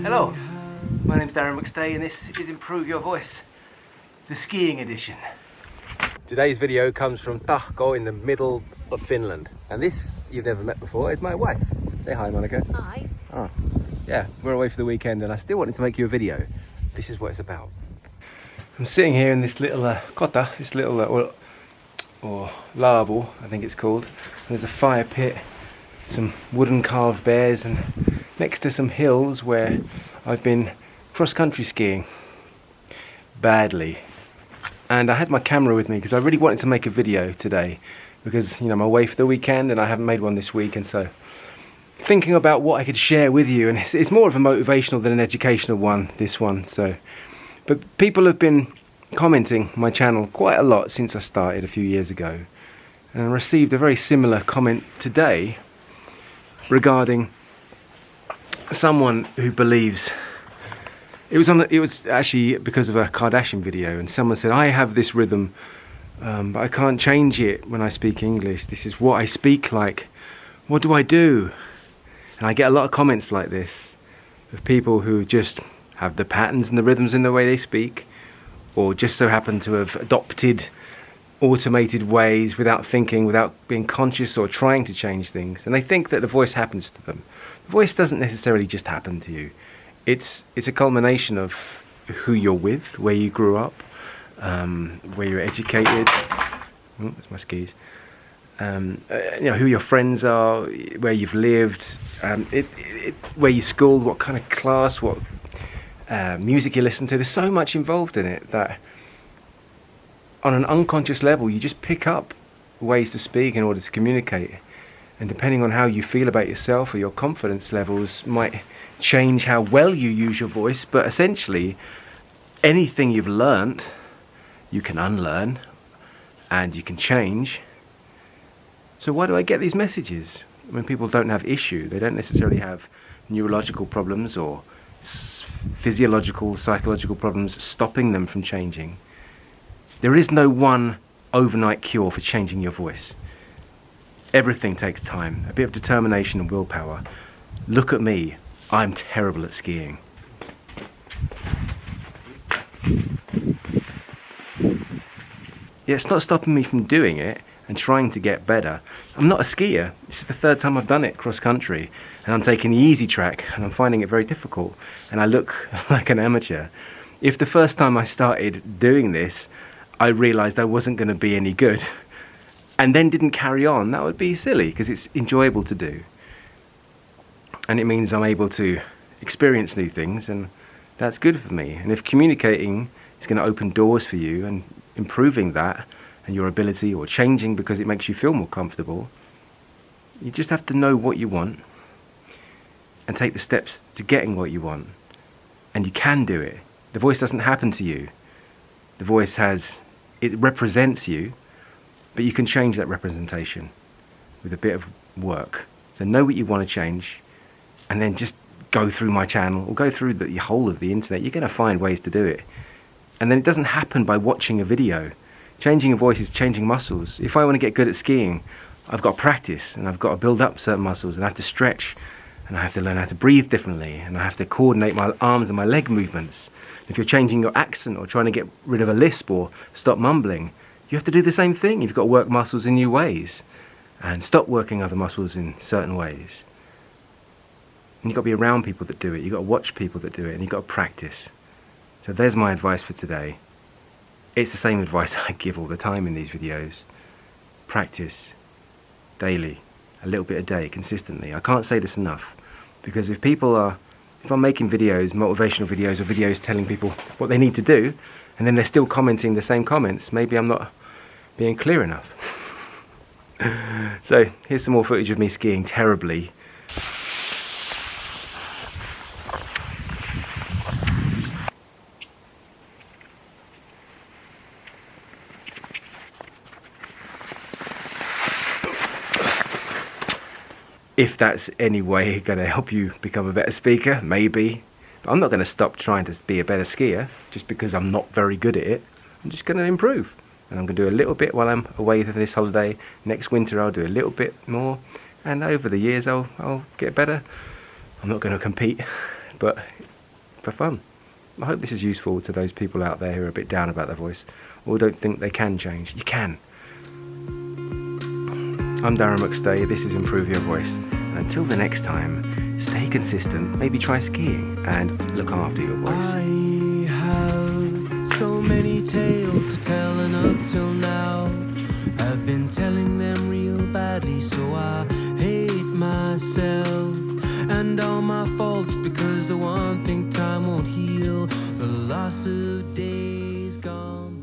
Hello, my name's Darren Mcstay and this is Improve Your Voice, the skiing edition. Today's video comes from Tahko in the middle of Finland. And this, you've never met before, is my wife. Say hi, Monica. Hi. Oh, yeah, we're away for the weekend and I still wanted to make you a video. This is what it's about. I'm sitting here in this little kota, this little, or laavu, I think it's called. And there's a fire pit, some wooden carved bears, and next to some hills where I've been cross-country skiing badly. And I had my camera with me because I really wanted to make a video today because, you know, I'm away for the weekend and I haven't made one this week, and so thinking about what I could share with you, and it's more of a motivational than an educational one, this one. So, but people have been commenting my channel quite a lot since I started a few years ago, and I received a very similar comment today regarding someone who believes it was actually because of a Kardashian video, and someone said, I have this rhythm but I can't change it when I speak English. This is what I speak like. What do I do? And I get a lot of comments like this of people who just have the patterns and the rhythms in the way they speak, or just so happen to have adopted automated ways without thinking, without being conscious or trying to change things, and they think that the voice happens to them. The voice doesn't necessarily just happen to you. It's a culmination of who you're with, where you grew up, where you're educated. Oh, that's my skis. You know, who your friends are, where you've lived, where you schooled, what kind of class, what music you listen to. There's so much involved in it that on an unconscious level you just pick up ways to speak in order to communicate, and depending on how you feel about yourself or your confidence levels might change how well you use your voice. But essentially anything you've learnt you can unlearn and you can change. So why do I get these messages when people don't have issue? They don't necessarily have neurological problems or physiological, psychological problems stopping them from changing. There is no one overnight cure for changing your voice. Everything takes time, a bit of determination and willpower. Look at me, I'm terrible at skiing. Yeah, it's not stopping me from doing it and trying to get better. I'm not a skier. This is the third time I've done it cross country, and I'm taking the easy track and I'm finding it very difficult, and I look like an amateur. If the first time I started doing this I realised I wasn't going to be any good and then didn't carry on, that would be silly, because it's enjoyable to do and it means I'm able to experience new things, and that's good for me. And if communicating is going to open doors for you and improving that and your ability, or changing because it makes you feel more comfortable, you just have to know what you want and take the steps to getting what you want, and you can do it. The voice doesn't happen to you. The voice it represents you, but you can change that representation with a bit of work. So know what you want to change, and then just go through my channel or go through the whole of the internet. You're going to find ways to do it. And then it doesn't happen by watching a video. Changing a voice is changing muscles. If I want to get good at skiing, I've got to practice, and I've got to build up certain muscles, and I have to stretch, and I have to learn how to breathe differently, and I have to coordinate my arms and my leg movements. If you're changing your accent or trying to get rid of a lisp or stop mumbling, you have to do the same thing. You've got to work muscles in new ways and stop working other muscles in certain ways. And you've got to be around people that do it. You've got to watch people that do it, and you've got to practice. So there's my advice for today. It's the same advice I give all the time in these videos. Practice daily, a little bit a day, consistently. I can't say this enough, because if I'm making videos, motivational videos, or videos telling people what they need to do, and then they're still commenting the same comments, maybe I'm not being clear enough. So here's some more footage of me skiing terribly. If that's any way going to help you become a better speaker, maybe. But I'm not going to stop trying to be a better skier just because I'm not very good at it. I'm just going to improve. And I'm going to do a little bit while I'm away for this holiday. Next winter I'll do a little bit more. And over the years I'll get better. I'm not going to compete, but for fun. I hope this is useful to those people out there who are a bit down about their voice or don't think they can change. You can. I'm Darren Mcstay, this is Improve Your Voice. And until the next time, stay consistent, maybe try skiing and look after your voice. I have so many tales to tell, and up till now I've been telling them real badly, so I hate myself and all my faults, because the one thing time won't heal, the loss of days gone.